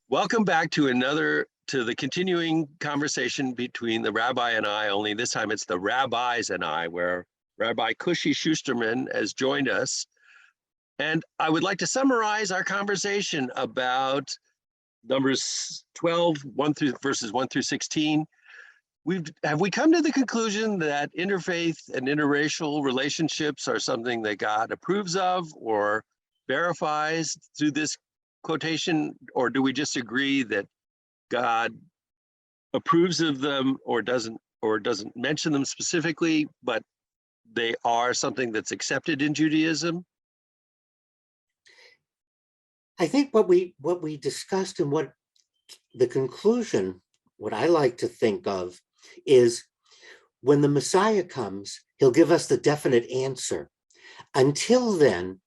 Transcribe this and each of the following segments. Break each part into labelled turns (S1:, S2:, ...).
S1: Welcome back to the continuing conversation between the rabbi and I, only this time it's the rabbis and I, where Rabbi Kushi Schusterman has joined us. And I would like to summarize our conversation about numbers 12, verses 1 through 16. Have we come to the conclusion that interfaith and interracial relationships are something that God approves of or verifies through this quotation, or do we just agree that God approves of them or doesn't mention them specifically, but they are something that's accepted in Judaism?
S2: I think what we discussed and what the conclusion, what I like to think of is when the Messiah comes, he'll give us the definite answer. Until then,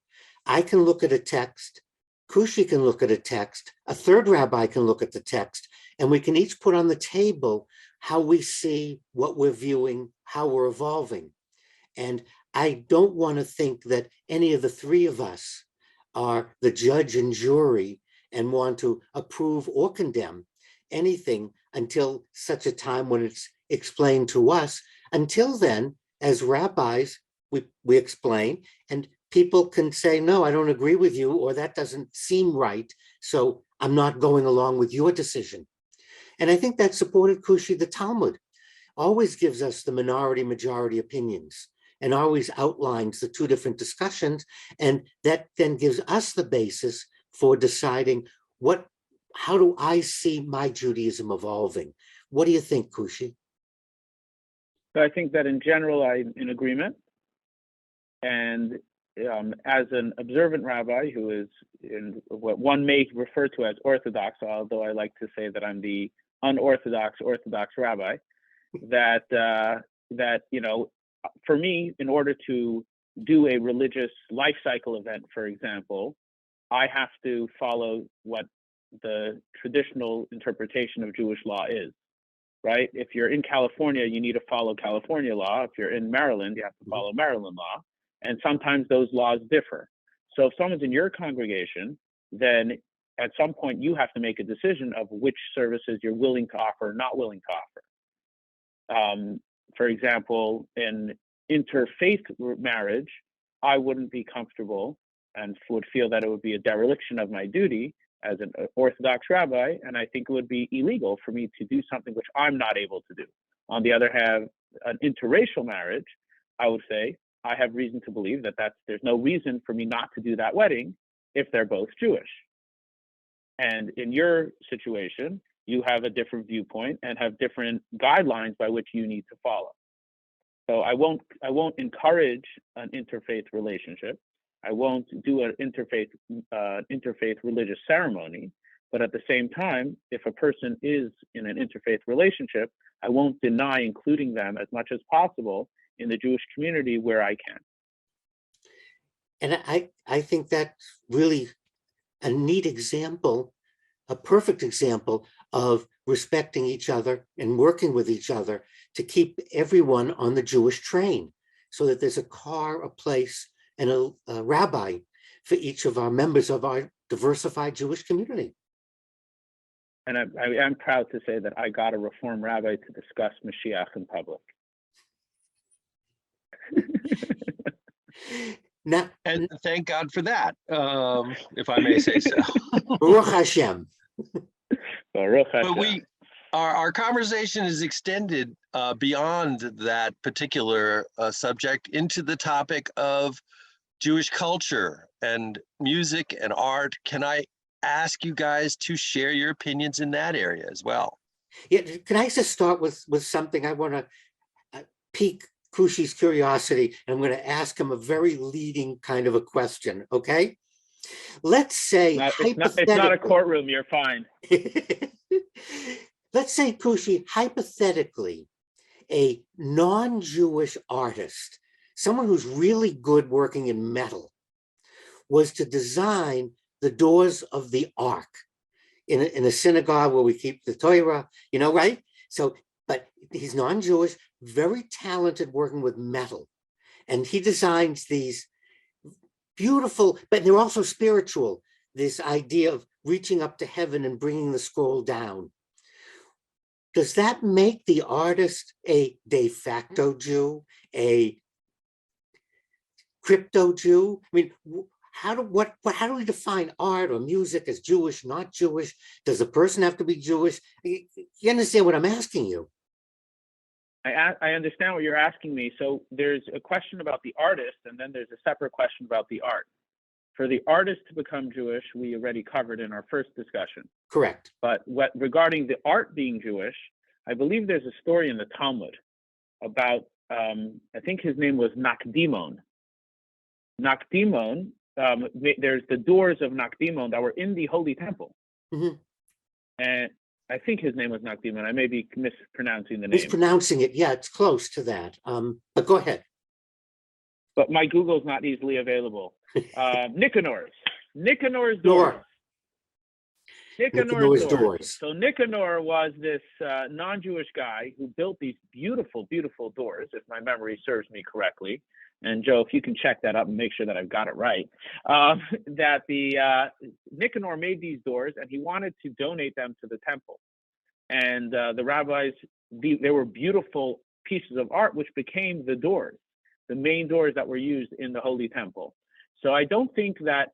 S2: I can look at a text, Kushi can look at a text, a third rabbi can look at the text, and we can each put on the table how we see what we're viewing, how we're evolving. And I don't want to think that any of the three of us are the judge and jury and want to approve or condemn anything until such a time when it's explained to us. Until then, as rabbis, we explain, and people can say, no, I don't agree with you, or that doesn't seem right, so I'm not going along with your decision. And I think that supported Kushi. The Talmud always gives us the minority-majority opinions and always outlines the two different discussions, and that then gives us the basis for deciding how do I see my Judaism evolving? What do you think, Kushi?
S3: So I think that in general, I'm in agreement. And as an observant rabbi who is in what one may refer to as Orthodox, although I like to say that I'm the unorthodox Orthodox rabbi, that for me, in order to do a religious life cycle event, for example, I have to follow what the traditional interpretation of Jewish law is, right? If you're in California, you need to follow California law. If you're in Maryland, you have to follow Maryland law. And sometimes those laws differ. So if someone's in your congregation, then at some point you have to make a decision of which services you're willing to offer or not willing to offer. For example, in interfaith marriage, I wouldn't be comfortable and would feel that it would be a dereliction of my duty as an Orthodox rabbi, and I think it would be illegal for me to do something which I'm not able to do. On the other hand, an interracial marriage, I would say, I have reason to believe that there's no reason for me not to do that wedding if they're both Jewish. And in your situation, you have a different viewpoint and have different guidelines by which you need to follow. So I won't encourage an interfaith relationship. I won't do an interfaith religious ceremony. But at the same time, if a person is in an interfaith relationship, I won't deny including them as much as possible in the Jewish community where I can.
S2: And I think that's really a neat example, a perfect example of respecting each other and working with each other to keep everyone on the Jewish train so that there's a car, a place, and a rabbi for each of our members of our diversified Jewish community.
S3: And I am proud to say that I got a Reform rabbi to discuss Mashiach in public.
S2: Now,
S1: And thank God for that, if I may say so.
S2: Baruch Hashem.
S3: Baruch Hashem.
S1: But our conversation is extended beyond that particular subject into the topic of Jewish culture and music and art. Can I ask you guys to share your opinions in that area as well?
S2: Yeah, can I just start with something? I want to pique Kushi's curiosity, and I'm going to ask him a very leading kind of a question, okay? Let's say
S3: it's not a courtroom, you're fine.
S2: Let's say, Kushi, hypothetically, a non-Jewish artist, someone who's really good working in metal, was to design the doors of the Ark in a synagogue where we keep the Torah, right? So, but he's non-Jewish, very talented working with metal. And he designs these beautiful, but they're also spiritual, this idea of reaching up to heaven and bringing the scroll down. Does that make the artist a de facto Jew, a crypto Jew? I mean, how do we define art or music as Jewish, not Jewish? Does the person have to be Jewish? You understand what I'm asking you?
S3: I understand what you're asking me. So there's a question about the artist, and then there's a separate question about the art. For the artist to become Jewish, we already covered in our first discussion.
S2: Correct.
S3: But regarding the art being Jewish, I believe there's a story in the Talmud about, I think his name was Nakdimon. Nakdimon, there's the doors of Nakdimon that were in the Holy Temple.
S2: Mm-hmm.
S3: And I think his name was Nakdimon. I may be mispronouncing the name.
S2: Mispronouncing it, yeah, it's close to that. But go ahead.
S3: But my Google's not easily available. Nicanor's doors. Nicanor's doors. So Nicanor was this non-Jewish guy who built these beautiful, beautiful doors, if my memory serves me correctly. And Joe, if you can check that up and make sure that I've got it right, that Nicanor made these doors and he wanted to donate them to the temple. And the rabbis, they were beautiful pieces of art, which became the doors, the main doors that were used in the Holy Temple. So I don't think that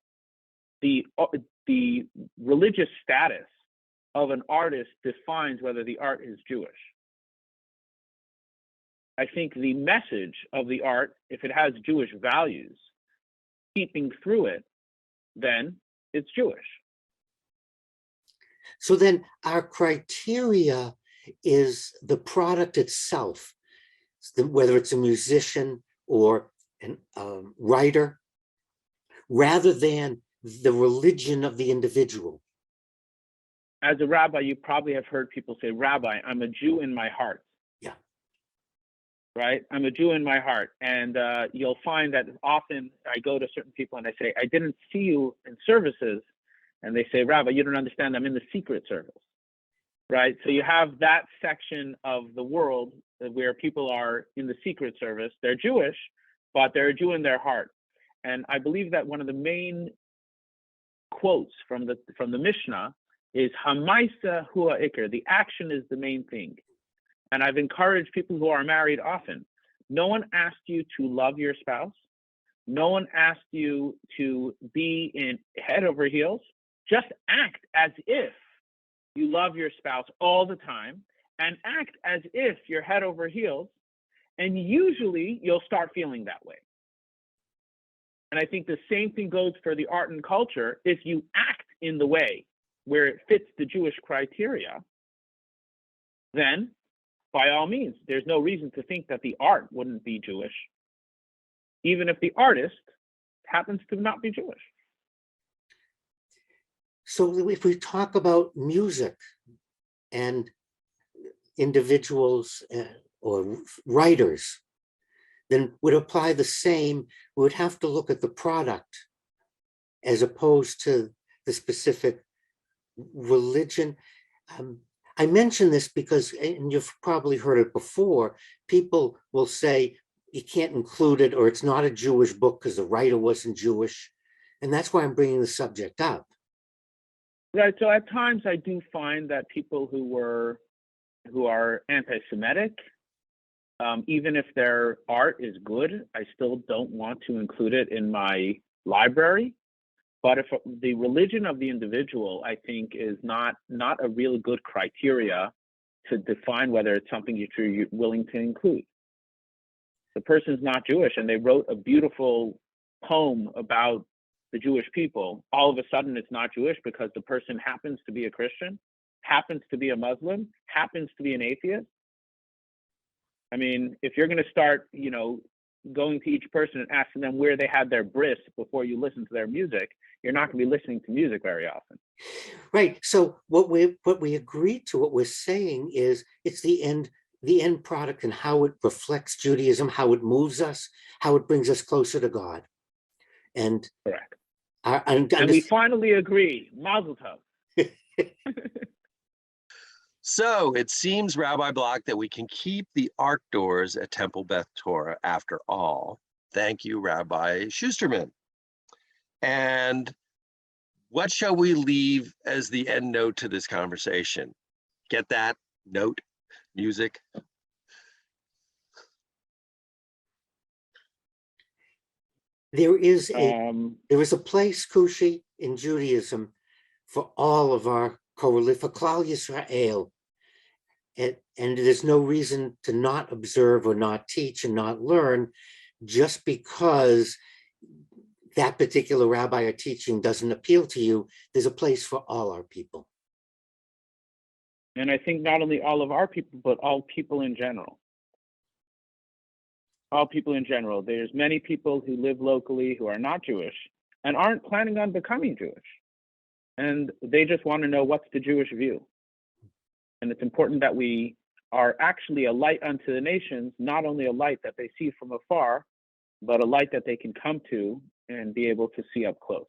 S3: the religious status of an artist defines whether the art is Jewish. I think the message of the art, if it has Jewish values seeping through it, then it's Jewish.
S2: So then our criteria is the product itself, whether it's a musician or a writer, rather than the religion of the individual.
S3: As a rabbi, you probably have heard people say, "Rabbi, I'm a Jew in my heart."
S2: Yeah.
S3: Right? I'm a Jew in my heart. And you'll find that often I go to certain people and I say, "I didn't see you in services." And they say, "Rabbi, you don't understand. I'm in the secret service." Right? So you have that section of the world where people are in the secret service. They're Jewish, but they're a Jew in their heart. And I believe that one of the main quotes from the Mishnah is Hamaisa hua ikar. The action is the main thing. And I've encouraged people who are married often. No one asked you to love your spouse. No one asked you to be in head over heels. Just act as if you love your spouse all the time, and act as if you're head over heels. And usually you'll start feeling that way. And I think the same thing goes for the art and culture. If you act in the way where it fits the Jewish criteria, then by all means, there's no reason to think that the art wouldn't be Jewish, even if the artist happens to not be Jewish.
S2: So if we talk about music and individuals or writers, then would apply the same. We would have to look at the product as opposed to the specific religion. I mention this because, and you've probably heard it before, people will say you can't include it or it's not a Jewish book because the writer wasn't Jewish. And that's why I'm bringing the subject up.
S3: Right. So at times I do find that people who are anti-Semitic, even if their art is good, I still don't want to include it in my library. But if the religion of the individual, I think, is not a really good criteria to define whether it's something you're willing to include. The person's not Jewish and they wrote a beautiful poem about the Jewish people. All of a sudden it's not Jewish because the person happens to be a Christian, happens to be a Muslim, happens to be an atheist. I mean, if you're going to start, going to each person and asking them where they had their bris before you listen to their music, you're not going to be listening to music very often.
S2: Right. So what we agreed to, what we're saying is it's the end product and how it reflects Judaism, how it moves us, how it brings us closer to God. And
S3: correct.
S2: And
S3: we finally agree. Mazel tov.
S1: So it seems, Rabbi Block, that we can keep the art doors at Temple Beth Torah after all. Thank you, Rabbi Schusterman. And What shall we leave as the end note to this conversation? Get that note, music?
S2: There is a place, Kushi, in Judaism for all of our for Klal Yisrael. And there's no reason to not observe or not teach and not learn just because that particular rabbi or teaching doesn't appeal to you. There's a place for all our people.
S3: And I think not only all of our people, but all people in general. All people in general. There's many people who live locally who are not Jewish and aren't planning on becoming Jewish. And they just want to know what's the Jewish view. And it's important that we are actually a light unto the nations, not only a light that they see from afar, but a light that they can come to and be able to see up close.